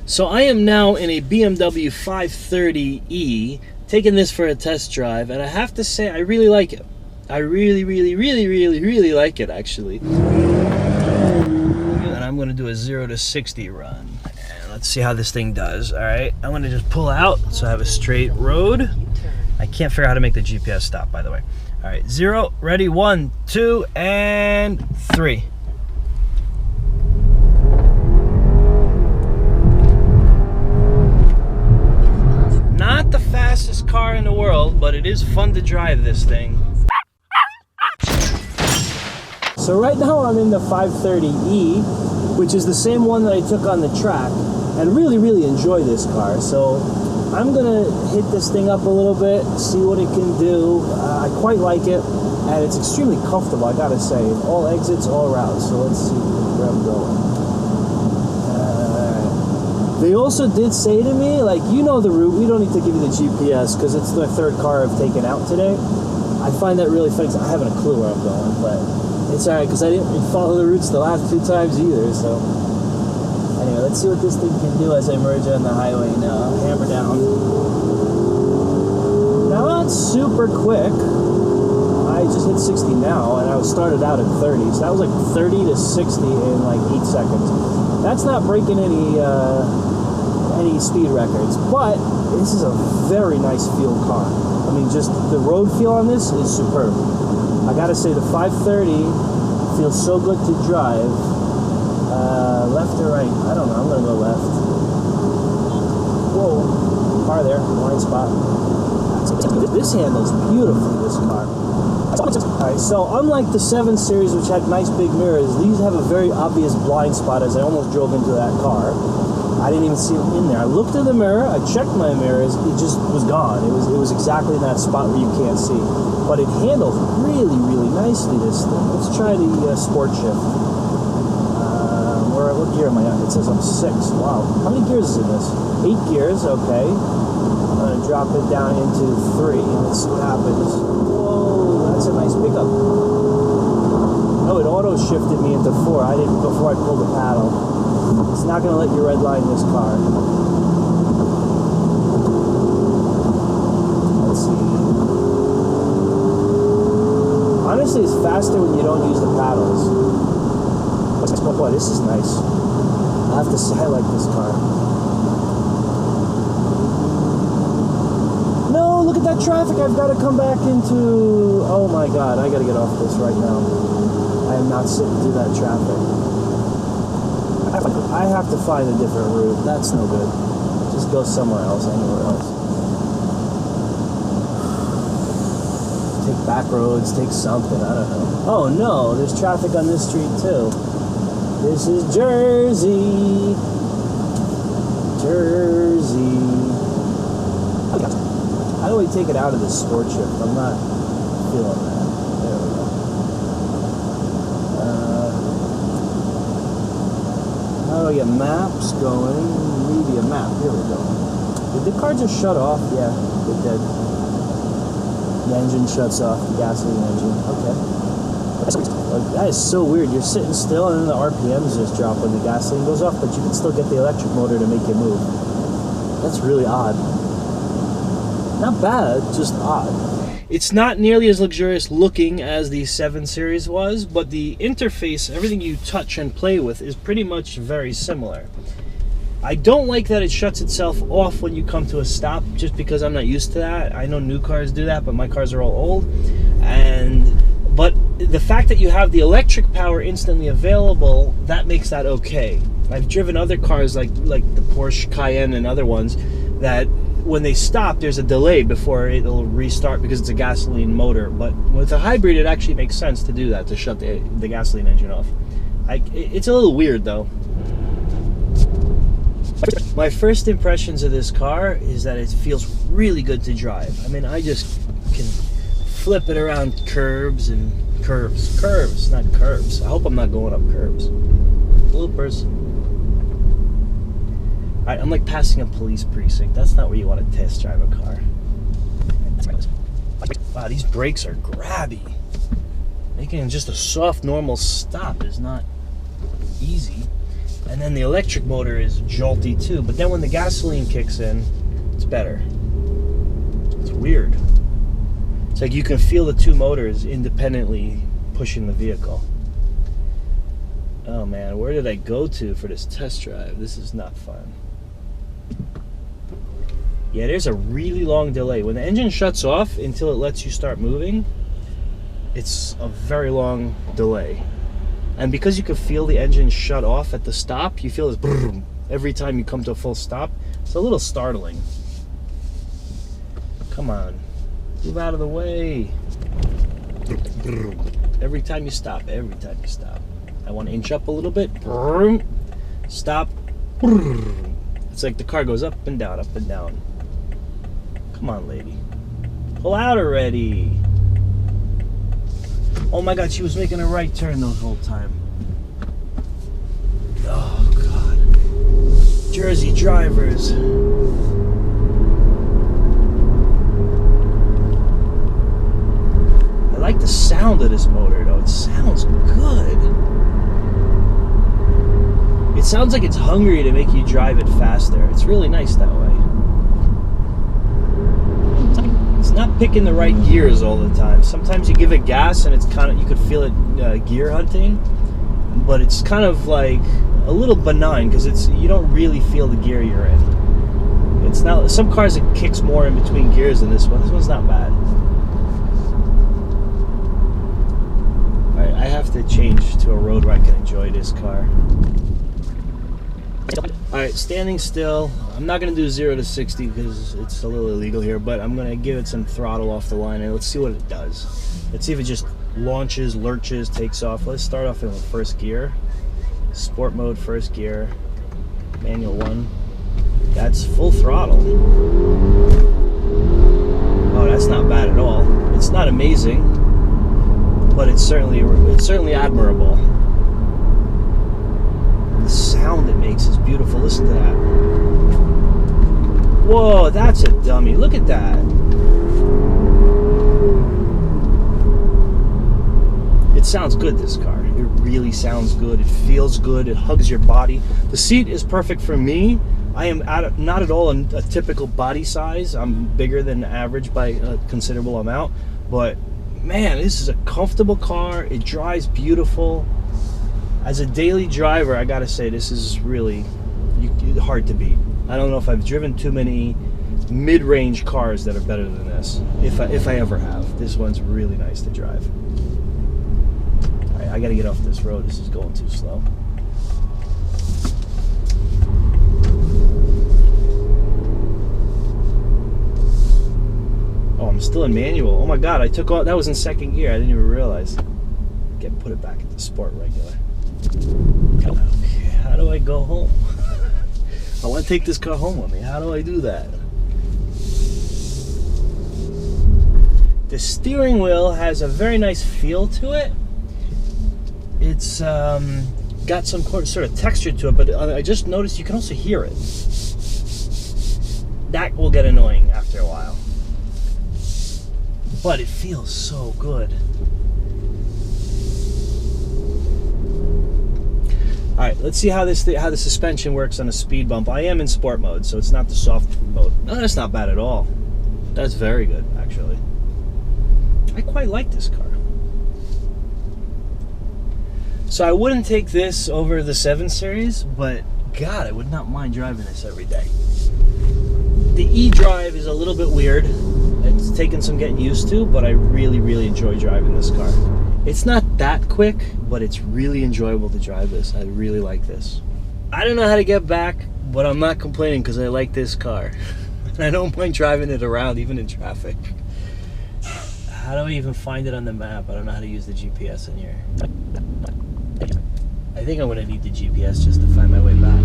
So I am now in a BMW 530e, taking this for a test drive, and I have to say I really like it. I really like it, actually. And I'm going to do a 0 to 60 run. And let's see how this thing does. All right, I'm going to just pull out so I have a straight road. I can't figure out how to make the GPS stop, by the way. All right, 0, ready, 1, 2, and 3. Not the fastest car in the world, but it is fun to drive this thing. So right now I'm in the 530e, which is the same one that I took on the track, and really enjoy this car. So I'm gonna hit this thing up a little bit, see what it can do. I quite like it, and it's extremely comfortable, I gotta say. All exits, all routes. So let's see where I'm going. They also did say to me, like, you know the route, we don't need to give you the GPS because it's the third car I've taken out today. I find that really funny because I haven't a clue where I'm going, but it's alright because I didn't follow the routes the last 2 times either. So anyway, let's see what this thing can do as I merge on the highway now. Hammer down. Now, not super quick. I just hit 60 now, and I started out at 30, so that was like 30 to 60 in like 8 seconds. That's not breaking any speed records, but this is a very nice feel car. I mean, just the road feel on this is superb. I gotta say, the 530 feels so good to drive. Left or right? I don't know. I'm gonna go left. Whoa, car there, blind spot. This handles beautifully, this car. Alright, so unlike the 7 Series, which had nice big mirrors, these have a very obvious blind spot as I almost drove into that car. I didn't even see it in there. I looked in the mirror, I checked my mirrors, it just was gone. It was exactly in that spot where you can't see. But it handles really nicely, this thing. Let's try the sport shift. What gear am I at? It says I'm 6. Wow. How many gears is in this? 8 gears, okay. I'm going to drop it down into 3. Let's see what happens. Whoa, that's a nice pickup. Oh, it auto shifted me into 4. I didn't before I pulled the paddle. It's not going to let you redline this car. Let's see. Honestly, it's faster when you don't use the paddles. Oh boy, this is nice. I have to say, I like this car. No, look at that traffic. I've got to come back into... Oh my god, I got to get off this right now. I am not sitting through that traffic. I have to find a different route. That's no good. Just go somewhere else, anywhere else. Take back roads, take something, I don't know. Oh no, there's traffic on this street too. This is Jersey. Jersey. How do we take it out of this sport shift? I'm not feeling that. There we go. How do I get maps going? Media map. Here we go. Did the car just shut off? Yeah, it did. The engine shuts off. The gasoline engine. Okay. That is so weird. You're sitting still and then the RPMs just drop when the gasoline goes off, but you can still get the electric motor to make it move. That's really odd. Not bad, just odd. It's not nearly as luxurious looking as the 7 Series was, but the interface, everything you touch and play with, is pretty much very similar. I don't like that it shuts itself off when you come to a stop, just because I'm not used to that. I know new cars do that, but my cars are all old. But the fact that you have the electric power instantly available, that makes that okay. I've driven other cars like the Porsche Cayenne and other ones that when they stop, there's a delay before it'll restart because it's a gasoline motor. But with a hybrid, it actually makes sense to do that, to shut the gasoline engine off. It's a little weird though. My first impressions of this car is that it feels really good to drive. I mean, I just can flip it around curves, not curves. I hope I'm not going up curves. Bloopers. Alright, I'm like passing a police precinct. That's not where you want to test drive a car. Wow, these brakes are grabby. Making just a soft, normal stop is not easy. And then the electric motor is jolty too, but then when the gasoline kicks in, it's better. It's weird. It's like you can feel the two motors independently pushing the vehicle. Oh man, where did I go to for this test drive? This is not fun. Yeah, there's a really long delay. When the engine shuts off until it lets you start moving, it's a very long delay. And because you can feel the engine shut off at the stop, you feel this brrr every time you come to a full stop. It's a little startling. Come on, move out of the way. Every time you stop, every time you stop. I want to inch up a little bit. Stop. It's like the car goes up and down, up and down. Come on, lady. Pull out already. Oh my God, she was making a right turn the whole time. Oh God. Jersey drivers. I like the sound of this motor though. It sounds good. It sounds like it's hungry to make you drive it faster. It's really nice that way. It's not picking the right gears all the time. Sometimes you give it gas and it's kind of, you could feel it gear hunting, but it's kind of like a little benign because it's, you don't really feel the gear you're in. It's not, some cars it kicks more in between gears than this one. This one's not bad. Alright, I have to change to a road where I can enjoy this car. Alright, standing still. I'm not going to do 0 to 60 because it's a little illegal here, but I'm going to give it some throttle off the line and let's see what it does. Let's see if it just launches, lurches, takes off. Let's start off in the first gear. Sport mode, first gear. Manual 1. That's full throttle. Oh, that's not bad at all. It's not amazing, but it's certainly admirable. The sound it makes is beautiful. Listen to that. Whoa, that's a dummy. Look at that. It sounds good, this car. It really sounds good. It feels good. It hugs your body. The seat is perfect for me. I am not at all a typical body size. I'm bigger than average by a considerable amount. But man, this is a comfortable car. It drives beautiful. As a daily driver, I gotta say, this is really hard to beat. I don't know if I've driven too many mid-range cars that are better than this. If I ever have. This one's really nice to drive. All right, I gotta get off this road. This is going too slow. Oh, I'm still in manual. Oh my God, I took off. That was in second gear. I didn't even realize. Put it back into sport regular. Okay, how do I go home? I want to take this car home with me. How do I do that? The steering wheel has a very nice feel to it. It's got some sort of texture to it, but I just noticed you can also hear it. That will get annoying after a while. But it feels so good. Alright, let's see how the suspension works on a speed bump. I am in sport mode, so it's not the soft mode. No, that's not bad at all. That's very good, actually. I quite like this car. So I wouldn't take this over the 7 Series, but God, I would not mind driving this every day. The e-drive is a little bit weird. It's taken some getting used to, but I really, really enjoy driving this car. It's not that quick, but it's really enjoyable to drive this. I really like this. I don't know how to get back, but I'm not complaining because I like this car. And I don't mind driving it around, even in traffic. How do I even find it on the map? I don't know how to use the GPS in here. I think I'm going to need the GPS just to find my way back.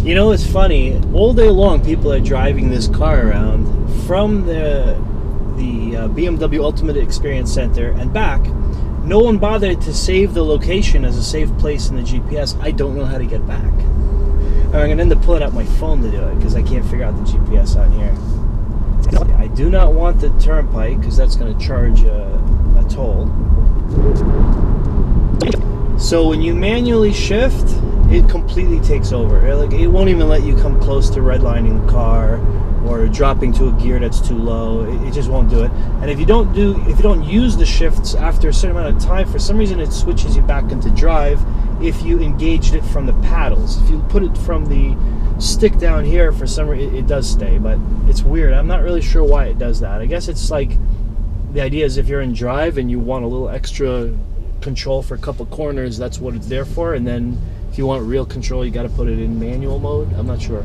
You know, it's funny. All day long, people are driving this car around from the BMW Ultimate Experience Center and back. No one bothered to save the location as a safe place in the GPS. I don't know how to get back. I'm going to end up pulling out my phone to do it because I can't figure out the GPS on here. I do not want the turnpike because that's going to charge a toll. So when you manually shift, it completely takes over. Like, it won't even let you come close to redlining the car or dropping to a gear that's too low. It just won't do it. And if you don't use the shifts after a certain amount of time, for some reason it switches you back into drive if you engaged it from the paddles. If you put it from the stick down here, for some reason it does stay, but it's weird. I'm not really sure why it does that. I guess it's like, the idea is if you're in drive and you want a little extra control for a couple corners, that's what it's there for. And then if you want real control, you got to put it in manual mode. I'm not sure.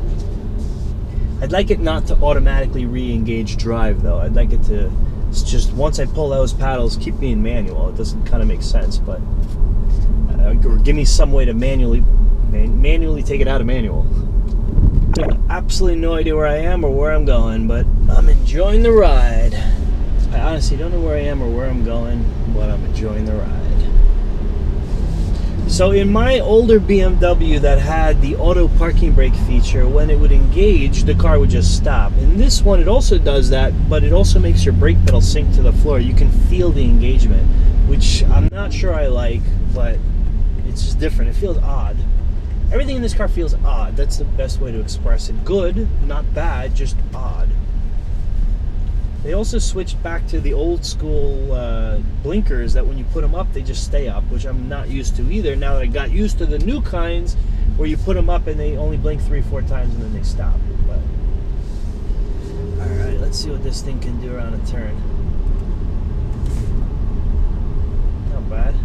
I'd like it not to automatically re-engage drive though. I'd like it to, it's just once I pull those paddles, keep me in manual. It doesn't kind of make sense, but or give me some way to manually take it out of manual. Absolutely no idea where I am or where I'm going, but I'm enjoying the ride. I honestly don't know where I am or where I'm going, but I'm enjoying the ride. So in my older BMW that had the auto parking brake feature, when it would engage, the car would just stop. In this one, it also does that, but it also makes your brake pedal sink to the floor. You can feel the engagement, which I'm not sure I like, but it's just different. It feels odd. Everything in this car feels odd. That's the best way to express it. Good, not bad, just odd. They also switched back to the old school blinkers that when you put them up, they just stay up, which I'm not used to either. Now that I got used to the new kinds where you put them up and they only blink 3-4 times and then they stop. But all right, let's see what this thing can do around a turn. Not bad.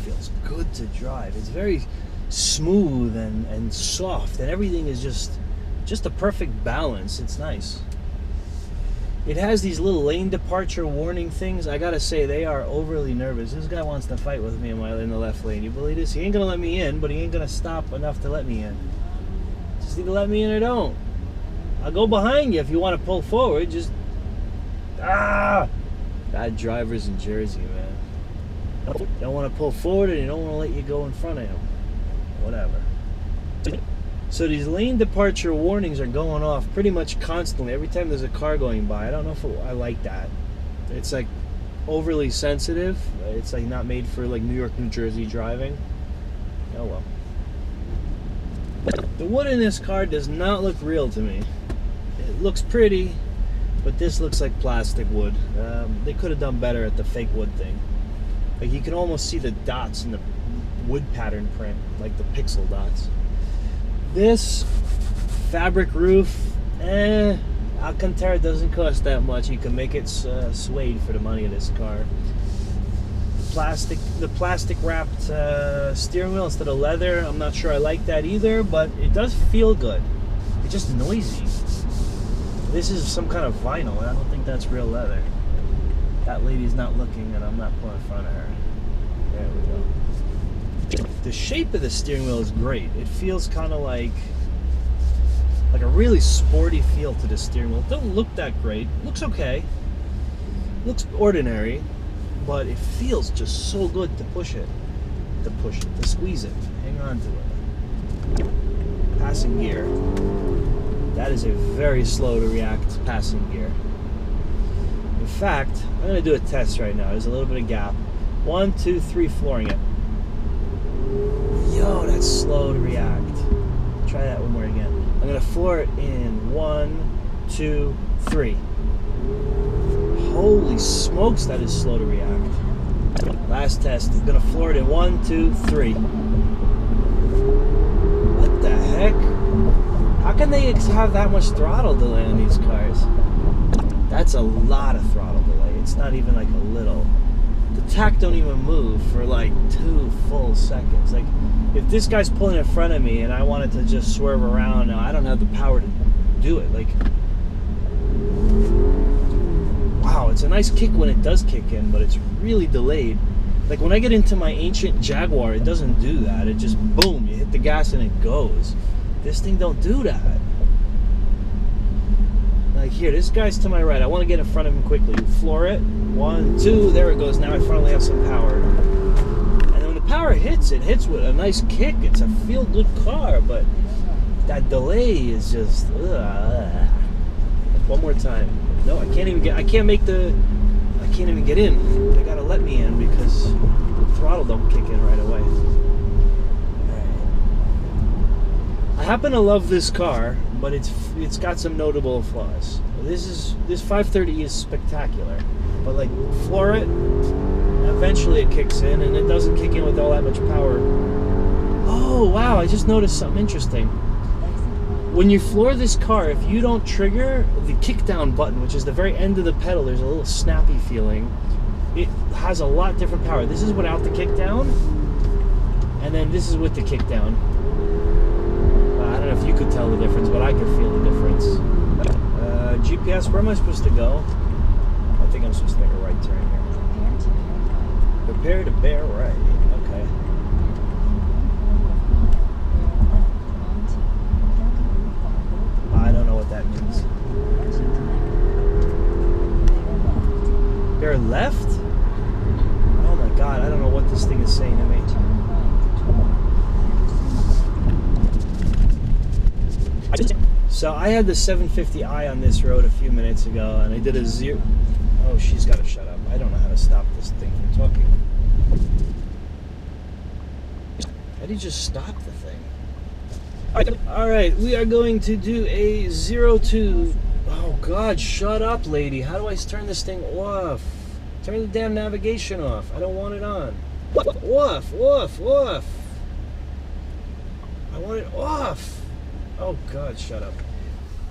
Feels good to drive. It's very smooth and soft, and everything is just a perfect balance. It's nice. It has these little lane departure warning things. I gotta say, they are overly nervous. This guy wants to fight with me in the left lane. You believe this? He ain't gonna let me in, but he ain't gonna stop enough to let me in. Just either let me in or don't. I'll go behind you if you want to pull forward. Just bad drivers in Jersey, man. Don't want to pull forward and they don't want to let you go in front of him. Whatever. So these lane departure warnings are going off pretty much constantly every time there's a car going by. I don't know if I like that. It's like overly sensitive. It's like not made for like New York, New Jersey driving. Oh well. The wood in this car does not look real to me. It looks pretty, but this looks like plastic wood. They could have done better at the fake wood thing. Like, you can almost see the dots in the wood pattern print, like the pixel dots. This fabric roof, Alcantara doesn't cost that much. You can make it suede for the money of this car. The plastic wrapped steering wheel instead of leather, I'm not sure I like that either, but it does feel good. It's just noisy. This is some kind of vinyl, and I don't think that's real leather. That lady's not looking, and I'm not pulling in front of her. There we go. The shape of the steering wheel is great. It feels kind of like a really sporty feel to the steering wheel. It doesn't look that great. It looks okay. It looks ordinary, but it feels just so good to push it. To squeeze it. Hang on to it. Passing gear. That is a very slow to react passing gear. In fact, I'm going to do a test right now. There's a little bit of gap. 1, 2, 3, flooring it. Yo, that's slow to react. Try that one more again. I'm going to floor it in 1, 2, 3. Holy smokes, that is slow to react. Last test. I'm going to floor it in 1, 2, 3. What the heck? How can they have that much throttle delay on these cars? That's a lot of throttle delay. It's not even like a little. The tach don't even move for like 2 full seconds. Like, if this guy's pulling in front of me and I wanted to just swerve around, now I don't have the power to do it. Like, wow, it's a nice kick when it does kick in, but it's really delayed. Like, when I get into my ancient Jaguar, it doesn't do that. It just, boom, you hit the gas and it goes. This thing don't do that. Like, here, this guy's to my right. I want to get in front of him quickly. Floor it. 1, 2, there it goes. Now I finally have some power. And then when the power hits, it hits with a nice kick. It's a feel-good car, but that delay is just. One more time. No, I can't even get. I can't even get in. They gotta let me in because the throttle don't kick in right away. I happen to love this car, but it's got some notable flaws. This 530e is spectacular, but like floor it, eventually it kicks in, and it doesn't kick in with all that much power. Oh wow! I just noticed something interesting. When you floor this car, if you don't trigger the kickdown button, which is the very end of the pedal, there's a little snappy feeling. It has a lot different power. This is without the kickdown, and then this is with the kickdown. I don't know if you could tell the difference, but I could feel the difference. GPS, where am I supposed to go? I think I'm supposed to make a right turn here. Prepare to bear right. Okay. I don't know what that means. Bear left? Oh my god, I don't know what this thing is saying to me. So I had the 750i on this road a few minutes ago, and I did a zero. Oh, she's got to shut up. I don't know how to stop this thing from talking. How do you just stop the thing? All right, we are going to do a 02. Oh God, shut up, lady. How do I turn this thing off? Turn the damn navigation off. I don't want it on. Off, off, off. I want it off. Oh God, shut up.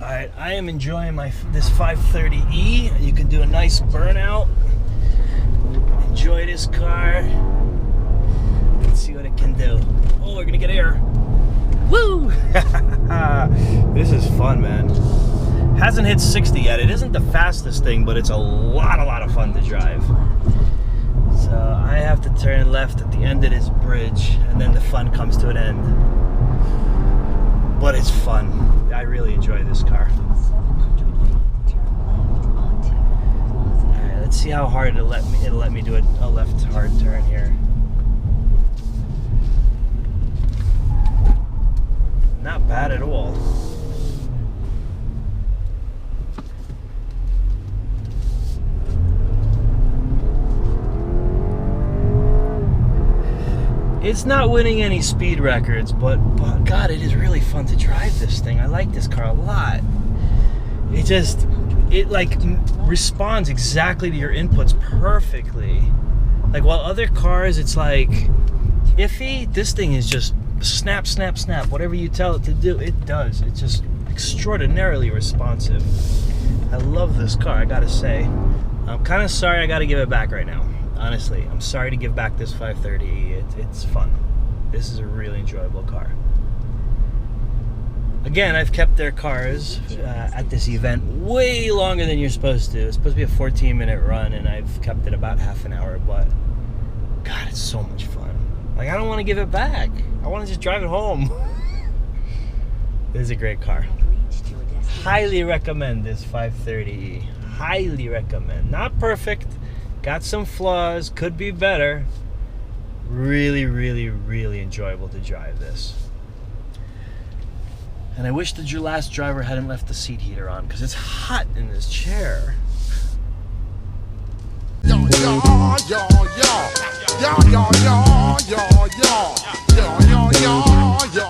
All right, I am enjoying this 530e. You can do a nice burnout. Enjoy this car. Let's see what it can do. Oh, we're gonna get air. Woo! This is fun, man. Hasn't hit 60 yet. It isn't the fastest thing, but it's a lot of fun to drive. So I have to turn left at the end of this bridge, and then the fun comes to an end. But it's fun. I really enjoy this car. Alright, let's see how hard it'll let me do a left hard turn here. Not bad at all. It's not winning any speed records, but God, it is really fun to drive this thing. I like this car a lot. It like responds exactly to your inputs perfectly. Like while other cars, it's like iffy, this thing is just snap, snap, snap. Whatever you tell it to do, it does. It's just extraordinarily responsive. I love this car, I gotta say. I'm kind of sorry I gotta give it back right now. Honestly, I'm sorry to give back this 530. It's fun. This is a really enjoyable car. Again, I've kept their cars at this event way longer than you're supposed to. It's supposed to be a 14-minute run, and I've kept it about half an hour, but God, it's so much fun. Like, I don't want to give it back. I want to just drive it home. This is a great car. Highly recommend this 530e. Highly recommend. Not perfect. Got some flaws, could be better. Really, really, really enjoyable to drive this. And I wish the last driver hadn't left the seat heater on, because it's hot in this chair. Yo, yo, yo, yo, yo, yo, yo, yo, yo, yo, yo, yo, yo, yo.